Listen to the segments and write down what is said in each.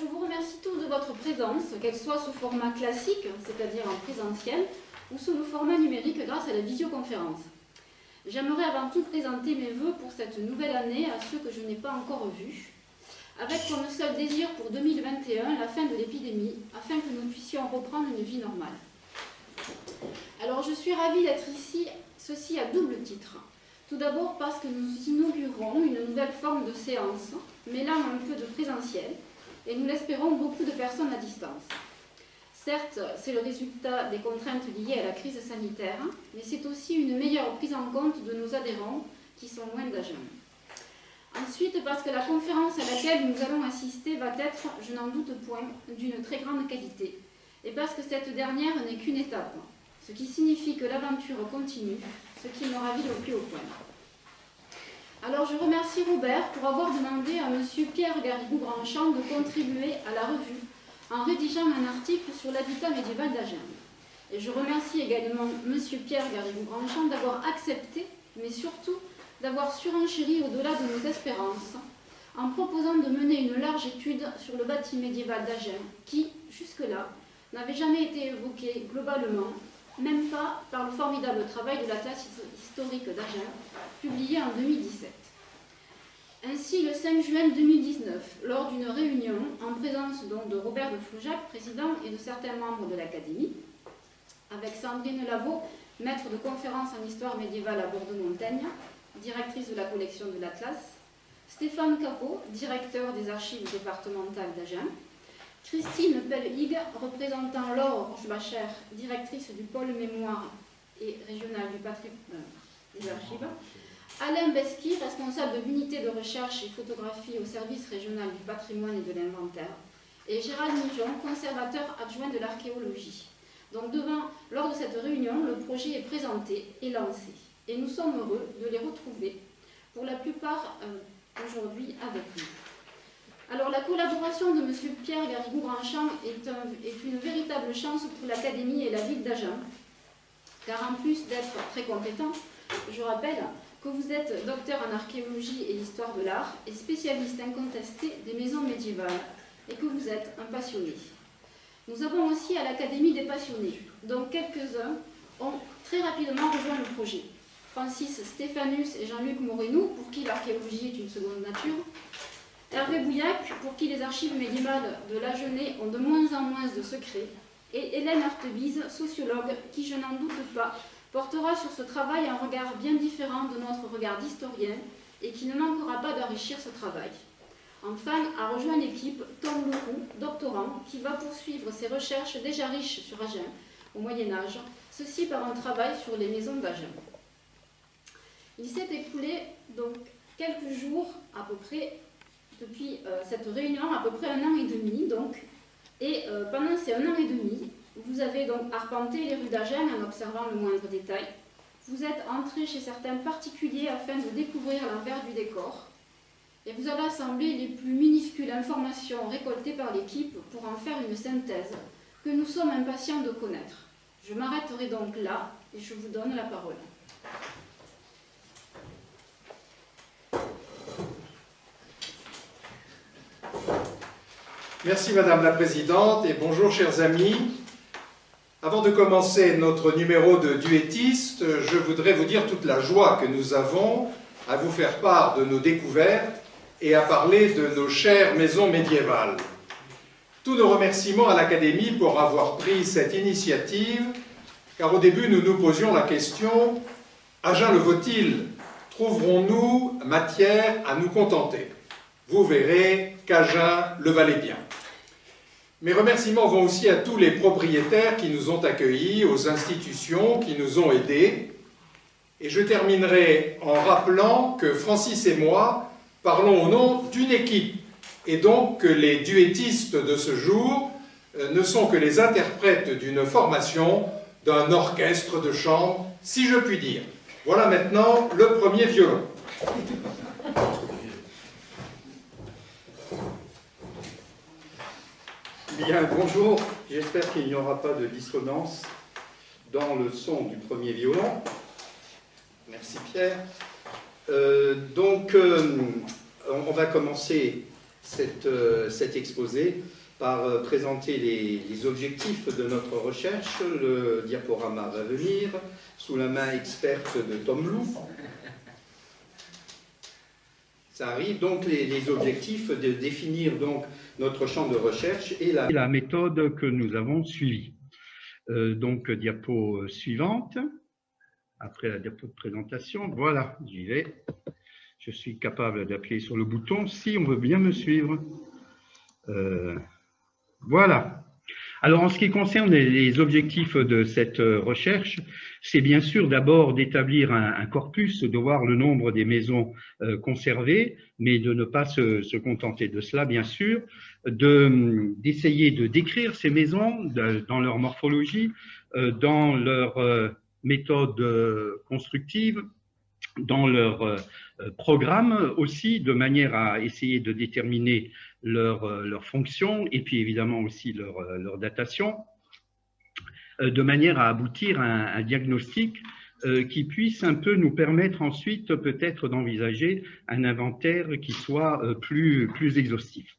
je vous remercie tous de votre présence, qu'elle soit sous format classique, c'est-à-dire en présentiel, ou sous le format numérique grâce à la visioconférence. J'aimerais avant tout présenter mes vœux pour cette nouvelle année à ceux que je n'ai pas encore vus, avec comme seul désir pour 2021 la fin de l'épidémie, afin que nous puissions reprendre une vie normale. Alors je suis ravie d'être ici, ceci à double titre. Tout d'abord parce que nous inaugurons une nouvelle forme de séance, mêlant un peu de présentiel, et nous l'espérons beaucoup de personnes à distance. Certes, c'est le résultat des contraintes liées à la crise sanitaire, mais c'est aussi une meilleure prise en compte de nos adhérents qui sont loin d'Agen. Ensuite, parce que la conférence à laquelle nous allons assister va être, je n'en doute point, d'une très grande qualité, et parce que cette dernière n'est qu'une étape, ce qui signifie que l'aventure continue, ce qui me ravit au plus haut point. Alors je remercie Robert pour avoir demandé à M. Pierre Garrigou-Grandchamp de contribuer à la revue en rédigeant un article sur l'habitat médiéval d'Agen. Et je remercie également M. Pierre Garrigou-Grandchamp d'avoir accepté, mais surtout d'avoir surenchéri au-delà de nos espérances, en proposant de mener une large étude sur le bâti médiéval d'Agen, qui, jusque-là, n'avait jamais été évoqué globalement, même pas par le formidable travail de l'Atlas historique d'Agen, publié en 2017. Ainsi, le 5 juin 2019, lors d'une réunion en présence donc de Robert de Floujac, président, et de certains membres de l'Académie, avec Sandrine Lavaux, maître de conférences en histoire médiévale à Bordeaux-Montaigne, directrice de la collection de l'Atlas, Stéphane Capot, directeur des archives départementales d'Agen, Christine Pell-Hig, représentant Laure Rochebacher, directrice du pôle mémoire et régional du patrimoine des archives, Alain Besky, responsable de l'unité de recherche et photographie au service régional du patrimoine et de l'inventaire, et Gérald Mijon, conservateur adjoint de l'archéologie. Donc lors de cette réunion, le projet est présenté et lancé, et nous sommes heureux de les retrouver, pour la plupart aujourd'hui avec nous. Alors la collaboration de M. Pierre Garrigou-Grandchamp est une véritable chance pour l'Académie et la ville d'Agen, car en plus d'être très compétent, je rappelle que vous êtes docteur en archéologie et histoire de l'art et spécialiste incontesté des maisons médiévales, et que vous êtes un passionné. Nous avons aussi à l'Académie des passionnés, dont quelques-uns ont très rapidement rejoint le projet. Francis Stéphanus et Jean-Luc Moreno, pour qui l'archéologie est une seconde nature, Hervé Bouillac, pour qui les archives médiévales de l'Agenais ont de moins en moins de secrets, et Hélène Artebise, sociologue, qui, je n'en doute pas, portera sur ce travail un regard bien différent de notre regard d'historien et qui ne manquera pas d'enrichir ce travail. Enfin, a rejoint l'équipe Tom Leroux, doctorant, qui va poursuivre ses recherches déjà riches sur Agen au Moyen-Âge, ceci par un travail sur les maisons d'Agen. Il s'est écoulé donc quelques jours à peu près depuis cette réunion, à peu près 1 an et demi, donc, et pendant ces 1 an et demi, vous avez donc arpenté les rues d'Agen en observant le moindre détail. Vous êtes entré chez certains particuliers afin de découvrir l'envers du décor, et vous avez assemblé les plus minuscules informations récoltées par l'équipe pour en faire une synthèse que nous sommes impatients de connaître. Je m'arrêterai donc là et je vous donne la parole. Merci Madame la Présidente et bonjour chers amis. Avant de commencer notre numéro de duettiste, je voudrais vous dire toute la joie que nous avons à vous faire part de nos découvertes et à parler de nos chères maisons médiévales. Tous nos remerciements à l'Académie pour avoir pris cette initiative, car au début nous nous posions la question « Agen le vaut-il? Trouverons-nous matière à nous contenter ?» Vous verrez qu'Agen le valait bien. Mes remerciements vont aussi à tous les propriétaires qui nous ont accueillis, aux institutions qui nous ont aidés. Et je terminerai en rappelant que Francis et moi parlons au nom d'une équipe, et donc que les duettistes de ce jour ne sont que les interprètes d'une formation, d'un orchestre de chambre, si je puis dire. Voilà maintenant le premier violon. Bien, bonjour, j'espère qu'il n'y aura pas de dissonance dans le son du premier violon. Merci Pierre. On va commencer cet exposé par présenter les objectifs de notre recherche. Le diaporama va venir, sous la main experte de Tom Lou. Ça arrive, donc les objectifs de définir donc notre champ de recherche et la méthode que nous avons suivie. Donc, diapo suivante, après la diapo de présentation. Voilà, j'y vais. Je suis capable d'appuyer sur le bouton si on veut bien me suivre. Voilà. Alors, en ce qui concerne les objectifs de cette recherche, c'est bien sûr d'abord d'établir un corpus, de voir le nombre des maisons conservées, mais de ne pas se contenter de cela, bien sûr, d'essayer de décrire ces maisons dans leur morphologie, dans leur méthode constructive, dans leur programme aussi, de manière à essayer de déterminer leur fonction et puis évidemment aussi leur datation, de manière à aboutir à un diagnostic qui puisse un peu nous permettre ensuite peut-être d'envisager un inventaire qui soit plus exhaustif.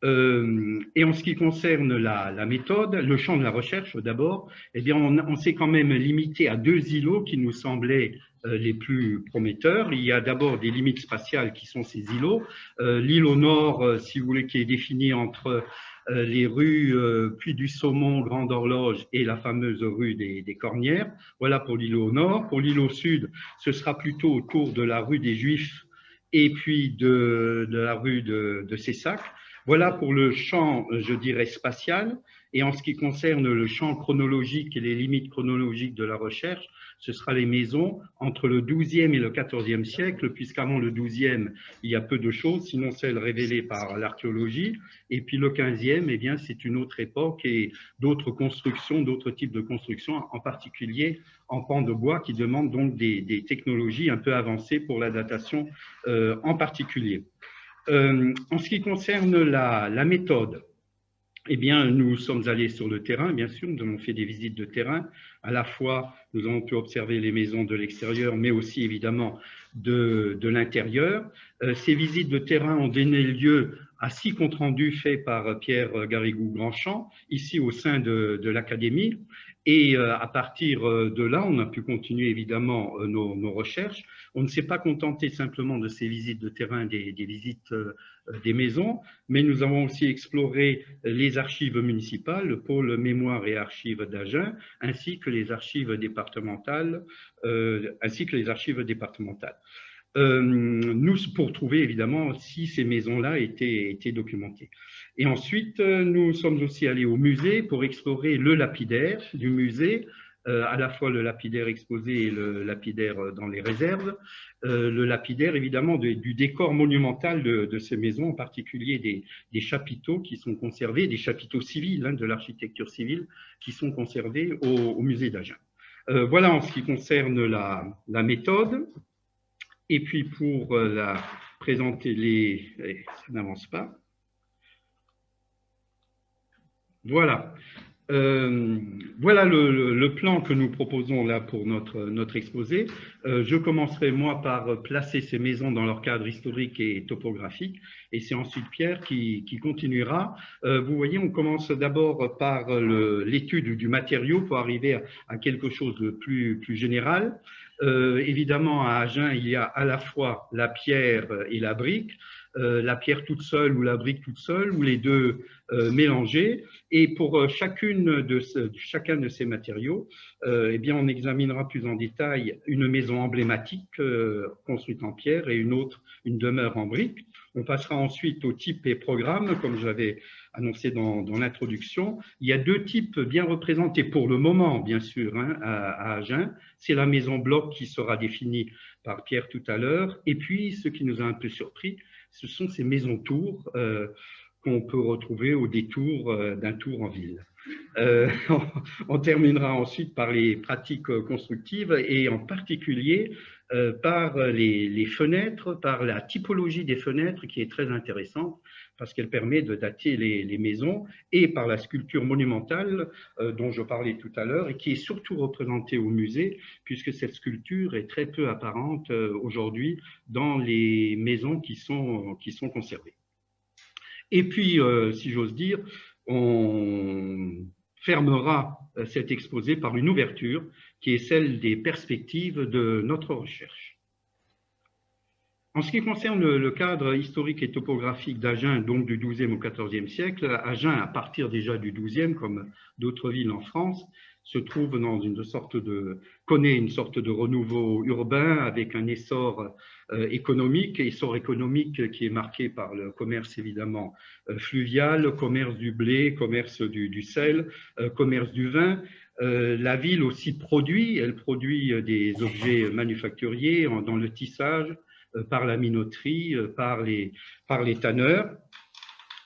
Et en ce qui concerne la méthode, le champ de la recherche d'abord, eh bien on s'est quand même limité à 2 îlots qui nous semblaient les plus prometteurs. Il y a d'abord des limites spatiales qui sont ces îlots. L'îlot nord, si vous voulez, qui est défini entre les rues Puy du Saumon, Grande Horloge et la fameuse rue des Cornières. Voilà pour l'îlot nord. Pour l'îlot sud, ce sera plutôt autour de la rue des Juifs et puis de la rue de Cessac. Voilà pour le champ, je dirais, spatial. Et en ce qui concerne le champ chronologique et les limites chronologiques de la recherche, ce sera les maisons entre le XIIe et le XIVe siècle, puisqu'avant le XIIe, il y a peu de choses, sinon celles révélées par l'archéologie. Et puis le XVe, eh bien, c'est une autre époque et d'autres constructions, d'autres types de constructions, en particulier en pan de bois, qui demandent donc des technologies un peu avancées pour la datation en particulier. En ce qui concerne la méthode, eh bien, nous sommes allés sur le terrain, bien sûr, nous avons fait des visites de terrain. À la fois, nous avons pu observer les maisons de l'extérieur, mais aussi, évidemment, de l'intérieur. Ces visites de terrain ont donné lieu à 6 comptes rendus faits par Pierre Garrigou-Grandchamp, ici au sein de l'Académie. Et à partir de là, on a pu continuer évidemment nos recherches. On ne s'est pas contenté simplement de ces visites de terrain, des visites des maisons, mais nous avons aussi exploré les archives municipales, le pôle mémoire et archives d'Agen, ainsi que les archives départementales, nous, pour trouver évidemment si ces maisons-là étaient documentées. Et ensuite, nous sommes aussi allés au musée pour explorer le lapidaire du musée, à la fois le lapidaire exposé et le lapidaire dans les réserves. Le lapidaire, évidemment, du décor monumental de ces maisons, en particulier des chapiteaux qui sont conservés, des chapiteaux civils, hein, de l'architecture civile, qui sont conservés au musée d'Agen. Voilà en ce qui concerne la méthode. Et puis pour la présenter, ça n'avance pas. Voilà. Voilà le plan que nous proposons là pour notre exposé. Je commencerai moi par placer ces maisons dans leur cadre historique et topographique, et c'est ensuite Pierre qui continuera. Vous voyez, on commence d'abord par l'étude du matériau pour arriver à quelque chose de plus général. Évidemment, à Agen, il y a à la fois la pierre et la brique. La pierre toute seule ou la brique toute seule, ou les deux mélangés. Et pour chacun de ces matériaux, eh bien, on examinera plus en détail une maison emblématique construite en pierre et une autre, une demeure en brique. On passera ensuite au type et programme, comme je l'avais annoncé dans l'introduction. Il y a 2 types bien représentés pour le moment, bien sûr, hein, à Agen. C'est la maison bloc qui sera définie par Pierre tout à l'heure. Et puis, ce qui nous a un peu surpris, ce sont ces maisons tours qu'on peut retrouver au détour d'un tour en ville. On terminera ensuite par les pratiques constructives et en particulier par les fenêtres, par la typologie des fenêtres qui est très intéressante parce qu'elle permet de dater les maisons, et par la sculpture monumentale dont je parlais tout à l'heure et qui est surtout représentée au musée puisque cette sculpture est très peu apparente aujourd'hui dans les maisons qui sont conservées. Et puis, si j'ose dire, on fermera cet exposé par une ouverture qui est celle des perspectives de notre recherche. En ce qui concerne le cadre historique et topographique d'Agen, donc du XIIe au XIVe siècle, Agen, à partir déjà du XIIe, comme d'autres villes en France, se trouve connaît une sorte de renouveau urbain avec un essor économique qui est marqué par le commerce évidemment fluvial, commerce du blé, commerce du sel, commerce du vin. La ville aussi elle produit des objets manufacturiers dans le tissage, par la minoterie, par les tanneurs.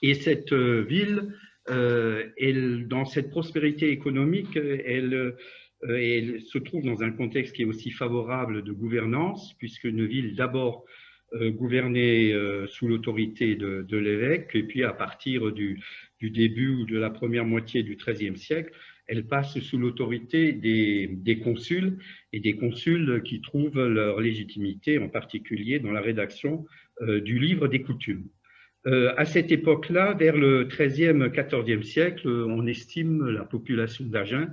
Et cette ville, dans cette prospérité économique, elle se trouve dans un contexte qui est aussi favorable de gouvernance, puisqu'une ville d'abord gouvernée sous l'autorité de l'évêque, et puis à partir du début ou de la première moitié du XIIIe siècle, elle passe sous l'autorité des consuls, et des consuls qui trouvent leur légitimité, en particulier dans la rédaction du livre des coutumes. À cette époque-là, vers le XIIIe, XIVe siècle, on estime la population d'Agen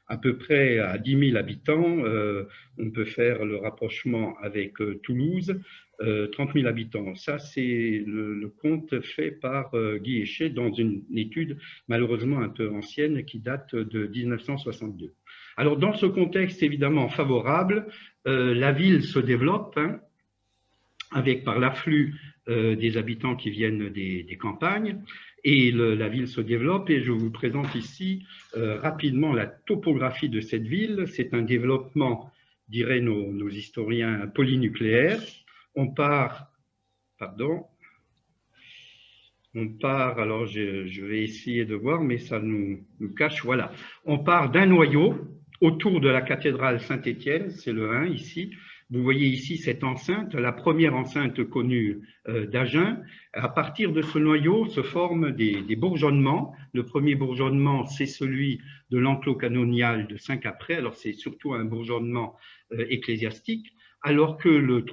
à peu près à 10 000 habitants. On peut faire le rapprochement avec Toulouse, 30 000 habitants. Ça, c'est le compte fait par Guy Éché dans une étude malheureusement un peu ancienne qui date de 1962. Alors, dans ce contexte évidemment favorable, la ville se développe avec par l'afflux des habitants qui viennent des campagnes, et la ville se développe, et je vous présente ici rapidement la topographie de cette ville. C'est un développement, diraient nos historiens, polynucléaire. On part, alors je vais essayer de voir, mais ça nous cache, voilà. On part d'un noyau autour de la cathédrale Saint-Étienne, c'est le 1 ici. Vous voyez ici cette enceinte, la première enceinte connue d'Agen. À partir de ce noyau se forment des bourgeonnements. Le premier bourgeonnement, c'est celui de l'enclos canonial de Saint-Caprais. Alors c'est surtout un bourgeonnement ecclésiastique, alors que le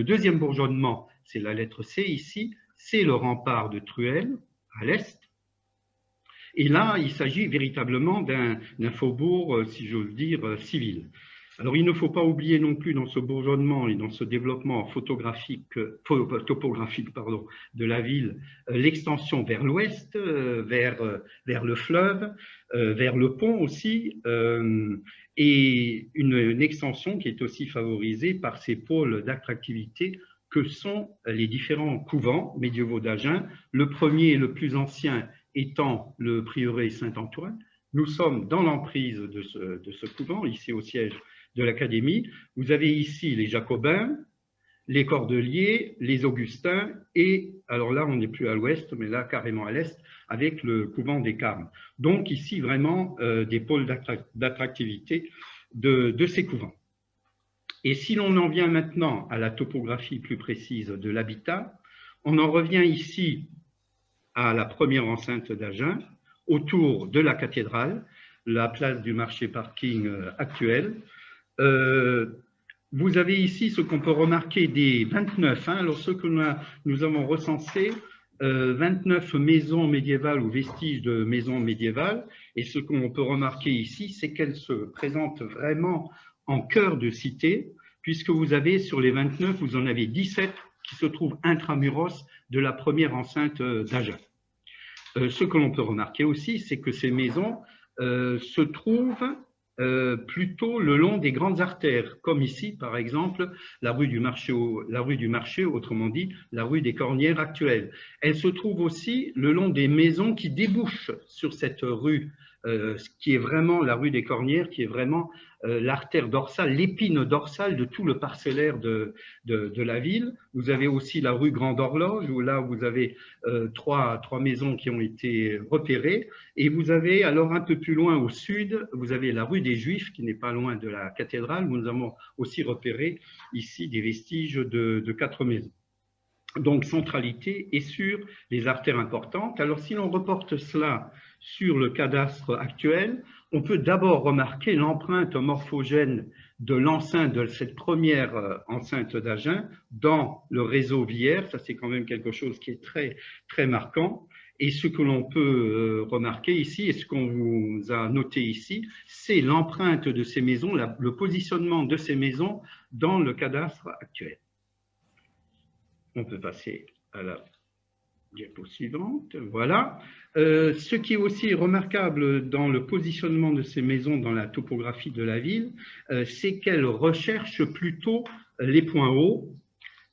deuxième bourgeonnement, c'est la lettre C ici, c'est le rempart de Truelle à l'est. Et là, il s'agit véritablement d'un faubourg, si j'ose dire, civil. Alors, il ne faut pas oublier non plus dans ce bourgeonnement et dans ce développement topographique de la ville, l'extension vers l'ouest, vers le fleuve, vers le pont aussi, et une extension qui est aussi favorisée par ces pôles d'attractivité que sont les différents couvents médiévaux d'Agen. Le premier et le plus ancien étant le prieuré Saint-Antoine. Nous sommes dans l'emprise de ce couvent, ici au siège de l'Académie. Vous avez ici les Jacobins, les Cordeliers, les Augustins, et alors là, on n'est plus à l'ouest, mais là, carrément à l'est, avec le couvent des Carmes. Donc ici, vraiment, des pôles d'attractivité de ces couvents. Et si l'on en vient maintenant à la topographie plus précise de l'habitat, on en revient ici à la première enceinte d'Agen, autour de la cathédrale, la place du marché-parking actuelle. Vous avez ici ce qu'on peut remarquer des 29, alors ce que nous avons recensé, 29 maisons médiévales ou vestiges de maisons médiévales, et ce qu'on peut remarquer ici, c'est qu'elles se présentent vraiment en cœur de cité, puisque vous avez sur les 29, vous en avez 17 qui se trouvent intramuros de la première enceinte d'Agen. Ce que l'on peut remarquer aussi, c'est que ces maisons se trouvent plutôt le long des grandes artères, comme ici par exemple la rue du Marché, autrement dit la rue des Cornières actuelle. Elle se trouve aussi le long des maisons qui débouchent sur cette rue, qui est vraiment la rue des Cornières, qui est vraiment l'artère dorsale, l'épine dorsale de tout le parcellaire de la ville. Vous avez aussi la rue Grande Horloge, où là vous avez trois maisons qui ont été repérées. Et vous avez alors un peu plus loin au sud, vous avez la rue des Juifs, qui n'est pas loin de la cathédrale. Nous avons aussi repéré ici des vestiges de 4 maisons. Donc centralité et sur les artères importantes. Alors si l'on reporte cela sur le cadastre actuel, on peut d'abord remarquer l'empreinte morphogène de l'enceinte, de cette première enceinte d'Agen dans le réseau viaire. Ça, c'est quand même quelque chose qui est très, très marquant. Et ce que l'on peut remarquer ici, et ce qu'on vous a noté ici, c'est l'empreinte de ces maisons, le positionnement de ces maisons dans le cadastre actuel. On peut passer à la diapo suivante. Voilà. Ce qui est aussi remarquable dans le positionnement de ces maisons dans la topographie de la ville, c'est qu'elles recherchent plutôt les points hauts.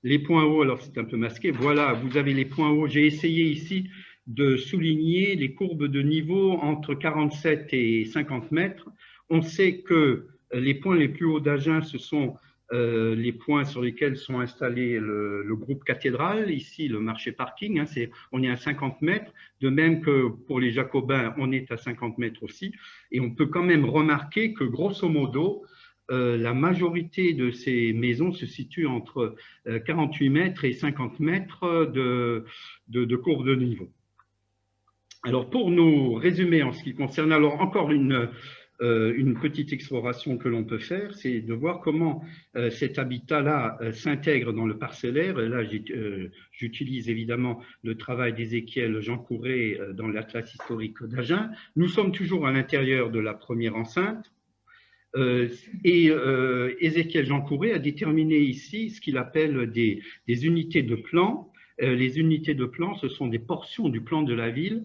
Les points hauts, alors c'est un peu masqué, voilà, vous avez les points hauts. J'ai essayé ici de souligner les courbes de niveau entre 47 et 50 mètres. On sait que les points les plus hauts d'Agen, ce sont les points sur lesquels sont installés le groupe cathédral, ici le marché parking, hein, on est à 50 mètres, de même que pour les Jacobins, on est à 50 mètres aussi. Et on peut quand même remarquer que grosso modo, la majorité de ces maisons se situent entre 48 mètres et 50 mètres de courbe de niveau. Alors, pour nous résumer en ce qui concerne, alors encore une petite exploration que l'on peut faire, c'est de voir comment cet habitat-là s'intègre dans le parcellaire. Et là, j'utilise évidemment le travail d'Ézéchiel Jeancouré dans l'Atlas historique d'Agen. Nous sommes toujours à l'intérieur de la première enceinte. Ézéchiel Jeancouré a déterminé ici ce qu'il appelle des unités de plan. Les unités de plan, ce sont des portions du plan de la ville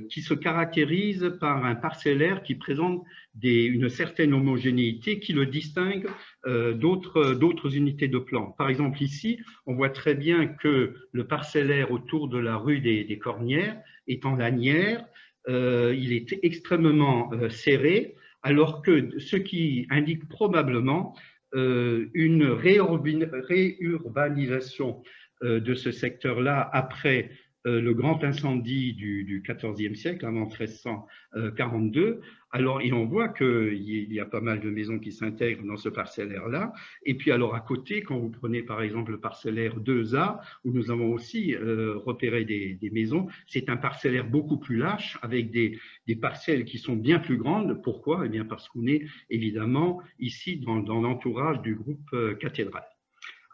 qui se caractérisent par un parcellaire qui présente une certaine homogénéité qui le distingue d'autres unités de plan. Par exemple, ici, on voit très bien que le parcellaire autour de la rue des Cornières est en lanière, il est extrêmement serré, alors que ce qui indique probablement une réurbanisation de ce secteur-là après le grand incendie du XIVe siècle, avant 1342. Alors, et on voit qu'il y a pas mal de maisons qui s'intègrent dans ce parcellaire-là. Et puis, alors, à côté, quand vous prenez par exemple le parcellaire 2A, où nous avons aussi repéré des maisons, c'est un parcellaire beaucoup plus lâche, avec des parcelles qui sont bien plus grandes. Pourquoi? Eh bien, parce qu'on est évidemment ici dans l'entourage du groupe cathédral.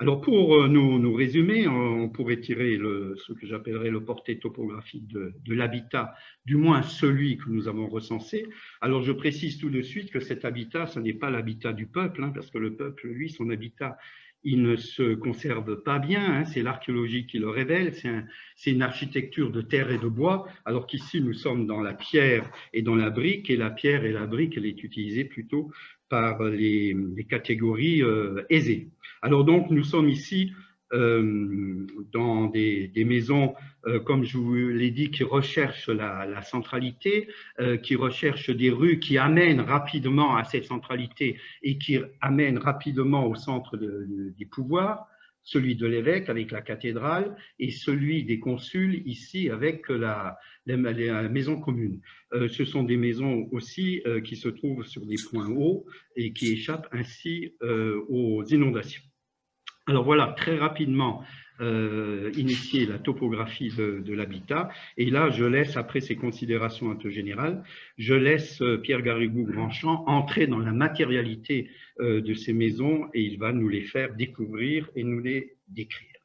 Alors, pour nous résumer, on pourrait tirer ce que j'appellerais le portrait topographique de l'habitat, du moins celui que nous avons recensé. Alors, je précise tout de suite que cet habitat, ce n'est pas l'habitat du peuple, hein, parce que le peuple, lui, son habitat, il ne se conserve pas bien, hein, c'est l'archéologie qui le révèle, c'est une architecture de terre et de bois, alors qu'ici, nous sommes dans la pierre et dans la brique, et la pierre et la brique, elle est utilisée plutôt par les catégories aisées. Alors donc, nous sommes ici dans des maisons, comme je vous l'ai dit, qui recherchent la centralité, qui recherchent des rues qui amènent rapidement à cette centralité et qui amènent rapidement au centre des pouvoirs, celui de l'évêque avec la cathédrale et celui des consuls ici avec la maison commune. Ce sont des maisons aussi qui se trouvent sur des points hauts et qui échappent ainsi aux inondations. Alors voilà, très rapidement, initier la topographie de l'habitat. Et là, je laisse, après ces considérations un peu générales, je laisse Pierre Garrigou-Grandchamp entrer dans la matérialité de ces maisons et il va nous les faire découvrir et nous les décrire.